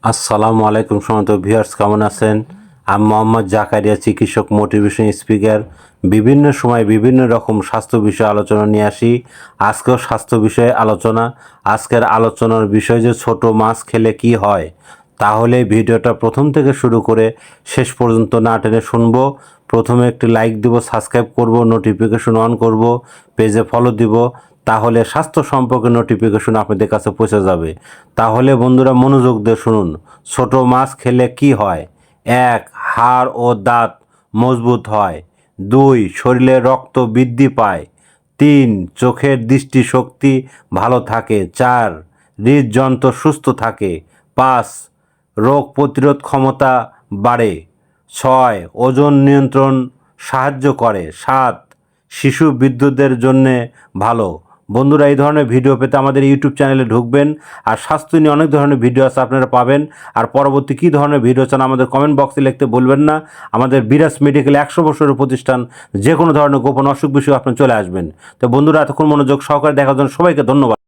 আসসালামু আলাইকুম সম্মানিত ভিউয়ার্স, কেমন আছেন? আমি মোহাম্মদ জাকারিয়া, চিকিৎসক, মোটিভেশন স্পিকার। বিভিন্ন সময় বিভিন্ন রকম স্বাস্থ্য বিষয়ে আলোচনা নিয়ে আসি। আজকেও স্বাস্থ্য বিষয়ে আলোচনা। আজকের আলোচনার বিষয় যে ছোট মাছ খেলে কি হয়। তাহলে ভিডিওটা প্রথম থেকে শুরু করে শেষ পর্যন্ত না টেনে শুনবো। প্রথমে একটি লাইক দিব, সাবস্ক্রাইব করব, নোটিফিকেশন অন করব, পেজে ফলো দিব। তাহলে স্বাস্থ্য সম্পর্কে নোটিফিকেশন আপনাদের কাছে পৌঁছে যাবে। তাহলে বন্ধুরা মনোযোগ দিয়ে শুনুন। ছোট মাছ খেলে কি হয়? 1. হাড় ও দাঁত মজবুত হয়। 2. শরীরে রক্ত বৃদ্ধি পায়। 3. চোখের দৃষ্টিশক্তি ভালো থাকে। 4. হৃদযন্ত্র সুস্থ থাকে। 5. রোগ প্রতিরোধ ক্ষমতা বাড়ে। 6. ওজন নিয়ন্ত্রণ সাহায্য করে। 7. শিশু বিদ্যুতের জন্যে ভালো। বন্ধুরা, এই ধরনের ভিডিও পেতে আমাদের ইউটিউব চ্যানেলে ঢুকবেন। আর স্বাস্থ্য নিয়ে অনেক ধরনের ভিডিও আছে, আপনারা পাবেন। আর পরবর্তী কী ধরনের ভিডিও চান আমাদের কমেন্ট বক্সে লিখতে বলবেন না। আমাদের বিরাজ মেডিকেল 100 বছরের প্রতিষ্ঠান। যে কোনো ধরনের গোপন অসুখ বিষয়ে আপনি চলে আসবেন। তো বন্ধুরা, এতক্ষণ মনোযোগ সহকারে দেখার জন্য সবাইকে ধন্যবাদ।